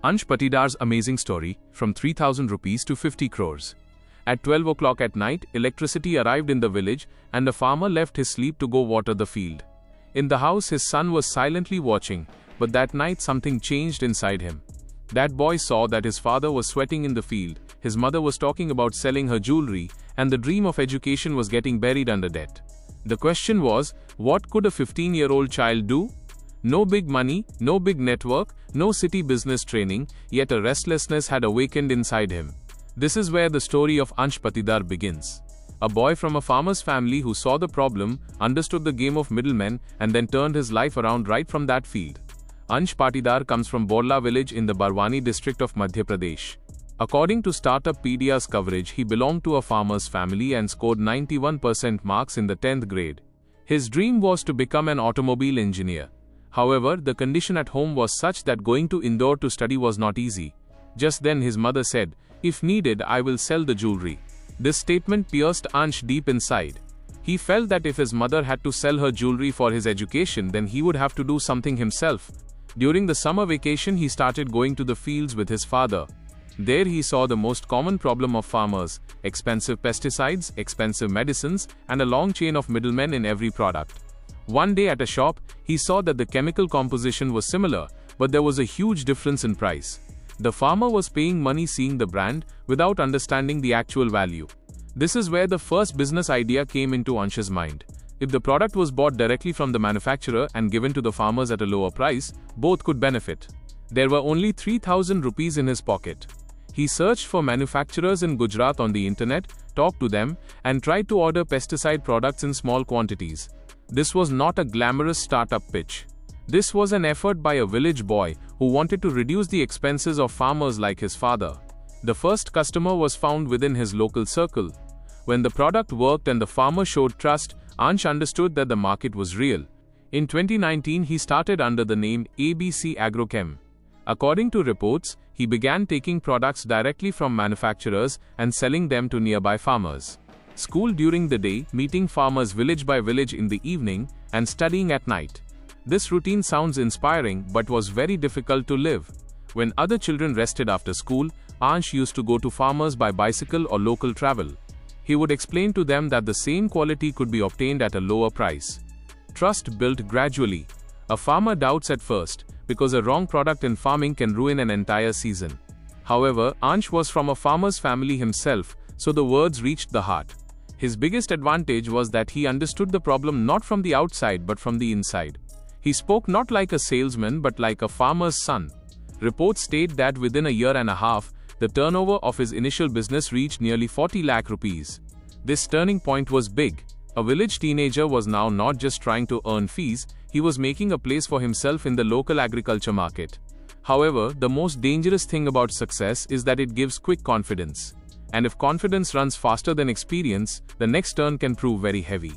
Ansh Patidar's amazing story, from 3,000 rupees to 50 crores. At 12 o'clock at night, electricity arrived in the village and the farmer left his sleep to go water the field. In the house, his son was silently watching, but that night something changed inside him. That boy saw that his father was sweating in the field, his mother was talking about selling her jewelry, and the dream of education was getting buried under debt. The question was, what could a 15-year-old child do? No big money, no big network, no city business training, yet a restlessness had awakened inside him. This is where the story of Ansh Patidar begins. A boy from a farmer's family who saw the problem, understood the game of middlemen, and then turned his life around right from that field. Ansh Patidar comes from Borla village in the Barwani district of Madhya Pradesh. According to Startuppedia's coverage, he belonged to a farmer's family and scored 91% marks in the 10th grade. His dream was to become an automobile engineer. However, the condition at home was such that going to Indore to study was not easy. Just then his mother said, "If needed, I will sell the jewelry." This statement pierced Ansh deep inside. He felt that if his mother had to sell her jewelry for his education, then he would have to do something himself. During the summer vacation, he started going to the fields with his father. There he saw the most common problem of farmers: expensive pesticides, expensive medicines, and a long chain of middlemen in every product. One day at a shop, he saw that the chemical composition was similar, but there was a huge difference in price. The farmer was paying money seeing the brand, without understanding the actual value. This is where the first business idea came into Ansh's mind. If the product was bought directly from the manufacturer and given to the farmers at a lower price, both could benefit. There were only 3,000 rupees in his pocket. He searched for manufacturers in Gujarat on the internet, talked to them, and tried to order pesticide products in small quantities. This was not a glamorous startup pitch. This was an effort by a village boy who wanted to reduce the expenses of farmers like his father. The first customer was found within his local circle. When the product worked and the farmer showed trust, Ansh understood that the market was real. In 2019, he started under the name ABC Agrochem. According to reports, he began taking products directly from manufacturers and selling them to nearby farmers. School during the day, meeting farmers village by village in the evening, and studying at night. This routine sounds inspiring but was very difficult to live. When other children rested after school, Ansh used to go to farmers by bicycle or local travel. He would explain to them that the same quality could be obtained at a lower price. Trust built gradually. A farmer doubts at first, because a wrong product in farming can ruin an entire season. However, Ansh was from a farmer's family himself, so the words reached the heart. His biggest advantage was that he understood the problem not from the outside but from the inside. He spoke not like a salesman but like a farmer's son. Reports state that within a year and a half, the turnover of his initial business reached nearly 40 lakh rupees. This turning point was big. A village teenager was now not just trying to earn fees, he was making a place for himself in the local agriculture market. However, the most dangerous thing about success is that it gives quick confidence. And if confidence runs faster than experience, the next turn can prove very heavy.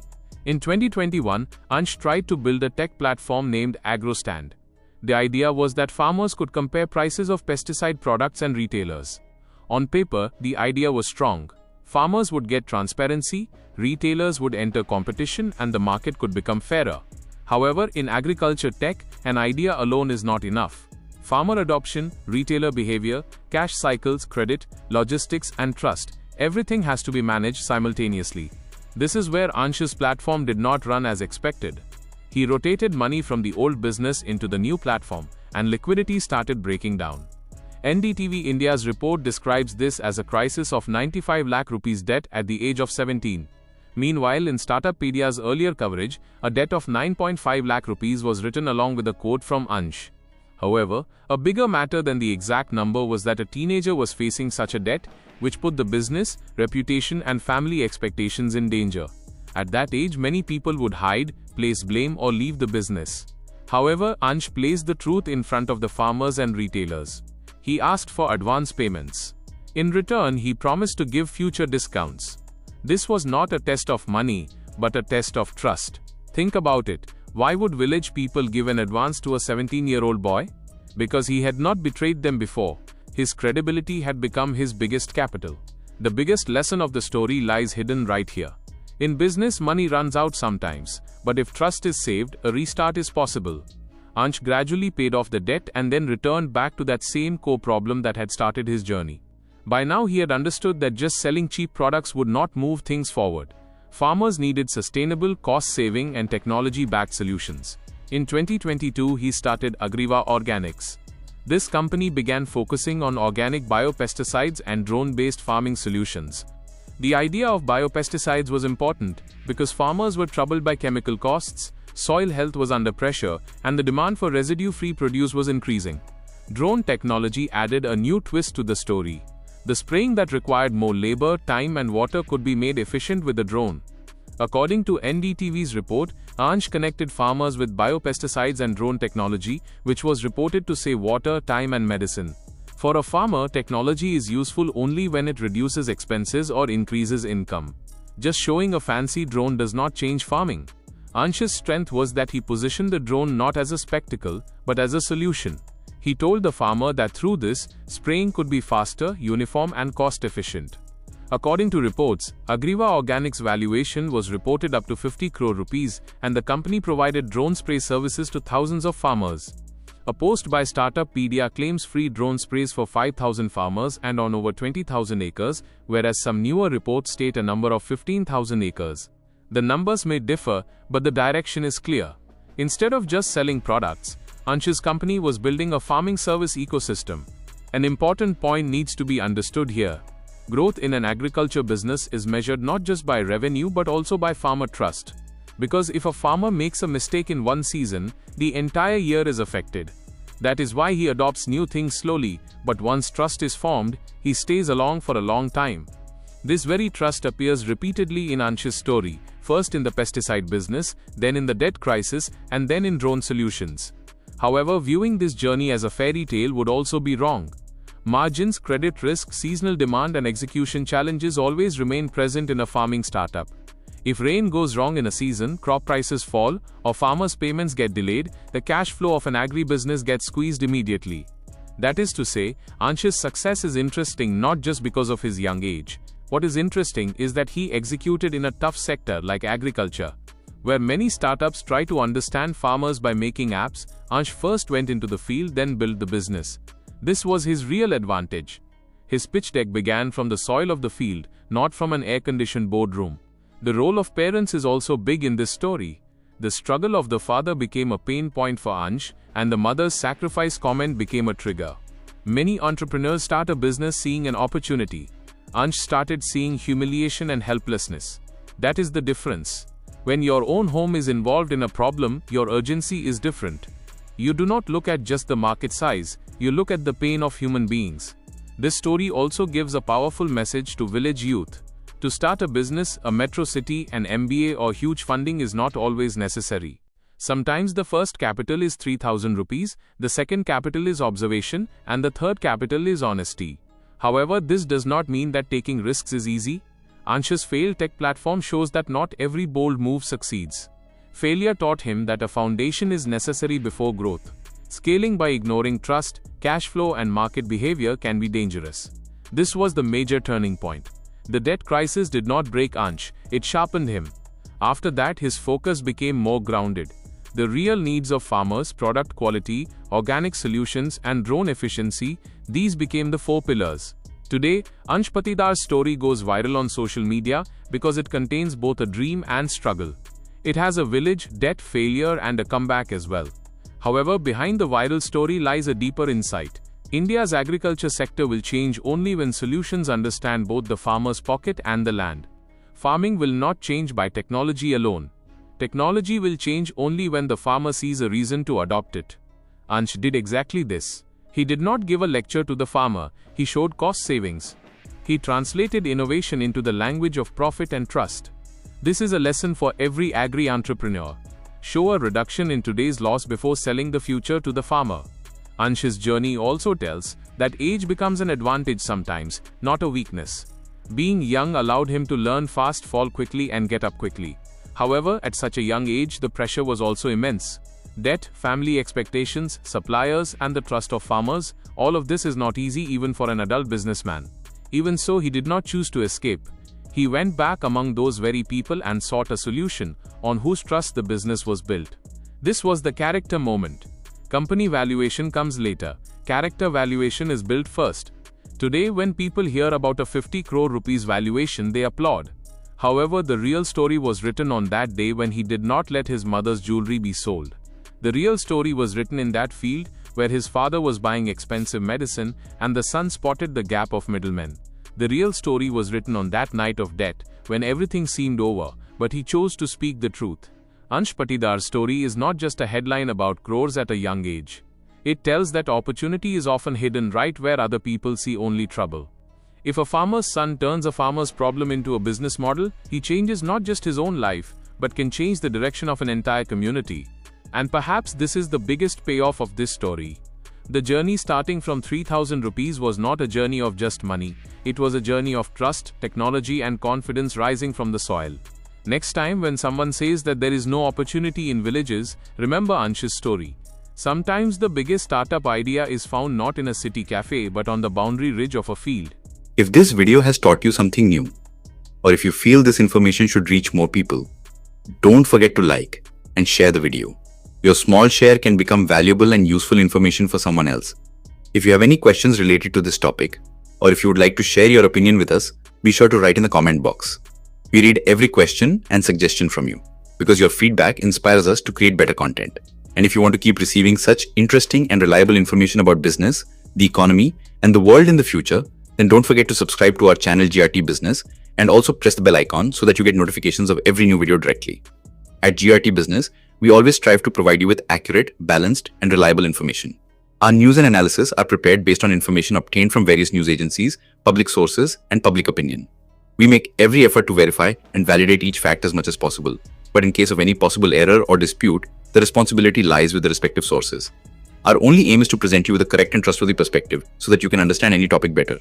In 2021, Ansh tried to build a tech platform named AgroStand. The idea was that farmers could compare prices of pesticide products and retailers. On paper, the idea was strong. Farmers would get transparency, retailers would enter competition, and the market could become fairer. However, in agriculture tech, an idea alone is not enough. Farmer adoption, retailer behavior, cash cycles, credit, logistics, and trust, everything has to be managed simultaneously. This is where Ansh's platform did not run as expected. He rotated money from the old business into the new platform, and liquidity started breaking down. NDTV India's report describes this as a crisis of 95 lakh rupees debt at the age of 17. Meanwhile, in Startuppedia's earlier coverage, a debt of 9.5 lakh rupees was written along with a quote from Ansh. However, a bigger matter than the exact number was that a teenager was facing such a debt, which put the business, reputation, and family expectations in danger. At that age, many people would hide, place blame, or leave the business. However, Ansh placed the truth in front of the farmers and retailers. He asked for advance payments. In return, he promised to give future discounts. This was not a test of money, but a test of trust. Think about it. Why would village people give an advance to a 17-year-old boy? Because he had not betrayed them before. His credibility had become his biggest capital. The biggest lesson of the story lies hidden right here. In business, money runs out sometimes, but if trust is saved, a restart is possible. Ansh gradually paid off the debt and then returned back to that same core problem that had started his journey. By now he had understood that just selling cheap products would not move things forward. Farmers needed sustainable, cost-saving and technology-backed solutions. In 2022 he started Agriwa Organics. This company began focusing on organic biopesticides and drone-based farming solutions. The idea of biopesticides was important because farmers were troubled by chemical costs, soil health was under pressure, and the demand for residue-free produce was increasing. Drone technology added a new twist to the story. The spraying that required more labor, time and water could be made efficient with a drone. According to NDTV's report, Ansh connected farmers with biopesticides and drone technology, which was reported to save water, time and medicine. For a farmer, technology is useful only when it reduces expenses or increases income. Just showing a fancy drone does not change farming. Ansh's strength was that he positioned the drone not as a spectacle, but as a solution. He told the farmer that through this, spraying could be faster, uniform and cost-efficient. According to reports, Agriwa Organics' valuation was reported up to 50 crore rupees, and the company provided drone spray services to thousands of farmers. A post by startup Pedia claims free drone sprays for 5,000 farmers and on over 20,000 acres, whereas some newer reports state a number of 15,000 acres. The numbers may differ, but the direction is clear. Instead of just selling products, Ansh's company was building a farming service ecosystem. An important point needs to be understood here. Growth in an agriculture business is measured not just by revenue but also by farmer trust. Because if a farmer makes a mistake in one season, the entire year is affected. That is why he adopts new things slowly, but once trust is formed, he stays along for a long time. This very trust appears repeatedly in Ansh's story, first in the pesticide business, then in the debt crisis, and then in drone solutions. However, viewing this journey as a fairy tale would also be wrong. Margins, credit risk, seasonal demand and execution challenges always remain present in a farming startup. If rain goes wrong in a season, crop prices fall, or farmers' payments get delayed, the cash flow of an agri-business gets squeezed immediately. That is to say, Ansh's success is interesting not just because of his young age. What is interesting is that he executed in a tough sector like agriculture. Where many startups try to understand farmers by making apps, Ansh first went into the field, then built the business. This was his real advantage. His pitch deck began from the soil of the field, not from an air-conditioned boardroom. The role of parents is also big in this story. The struggle of the father became a pain point for Ansh, and the mother's sacrifice comment became a trigger. Many entrepreneurs start a business seeing an opportunity. Ansh started seeing humiliation and helplessness. That is the difference. When your own home is involved in a problem, your urgency is different. You do not look at just the market size, you look at the pain of human beings. This story also gives a powerful message to village youth. To start a business, a metro city, an MBA or huge funding is not always necessary. Sometimes the first capital is 3,000 rupees, the second capital is observation, and the third capital is honesty. However, this does not mean that taking risks is easy. Ansh's failed tech platform shows that not every bold move succeeds. Failure taught him that a foundation is necessary before growth. Scaling by ignoring trust, cash flow and market behavior can be dangerous. This was the major turning point. The debt crisis did not break Ansh, it sharpened him. After that, his focus became more grounded. The real needs of farmers, product quality, organic solutions and drone efficiency, these became the 4 pillars. Today, Ansh Patidar's story goes viral on social media because it contains both a dream and struggle. It has a village, debt, failure and a comeback as well. However, behind the viral story lies a deeper insight. India's agriculture sector will change only when solutions understand both the farmer's pocket and the land. Farming will not change by technology alone. Technology will change only when the farmer sees a reason to adopt it. Ansh did exactly this. He did not give a lecture to the farmer, he showed cost savings. He translated innovation into the language of profit and trust. This is a lesson for every agri-entrepreneur. Show a reduction in today's loss before selling the future to the farmer. Ansh's journey also tells that age becomes an advantage sometimes, not a weakness. Being young allowed him to learn fast, fall quickly and get up quickly. However, at such a young age, the pressure was also immense. Debt, family expectations, suppliers and the trust of farmers, all of this is not easy even for an adult businessman. Even so, he did not choose to escape. He went back among those very people and sought a solution on whose trust the business was built. This was the character moment. Company valuation comes later. Character valuation is built first. Today, when people hear about a 50 crore rupees valuation, they applaud. However, the real story was written on that day when he did not let his mother's jewelry be sold. The real story was written in that field where his father was buying expensive medicine and the son spotted the gap of middlemen. The real story was written on that night of death when everything seemed over, but he chose to speak the truth. Ansh Patidar's story is not just a headline about crores at a young age. It tells that opportunity is often hidden right where other people see only trouble. If a farmer's son turns a farmer's problem into a business model, he changes not just his own life, but can change the direction of an entire community. And perhaps this is the biggest payoff of this story. The journey starting from 3,000 rupees was not a journey of just money. It was a journey of trust, technology and confidence rising from the soil. Next time when someone says that there is no opportunity in villages, remember Ansh's story. Sometimes the biggest startup idea is found not in a city cafe but on the boundary ridge of a field. If this video has taught you something new, or if you feel this information should reach more people, don't forget to like and share the video. Your small share can become valuable and useful information for someone else. If you have any questions related to this topic, or if you would like to share your opinion with us, be sure to write in the comment box. We read every question and suggestion from you, because your feedback inspires us to create better content. And if you want to keep receiving such interesting and reliable information about business, the economy, and the world in the future, then don't forget to subscribe to our channel GRT Business and also press the bell icon so that you get notifications of every new video directly. At GRT Business, we always strive to provide you with accurate, balanced, and reliable information. Our news and analysis are prepared based on information obtained from various news agencies, public sources, and public opinion. We make every effort to verify and validate each fact as much as possible, but in case of any possible error or dispute, the responsibility lies with the respective sources. Our only aim is to present you with a correct and trustworthy perspective so that you can understand any topic better.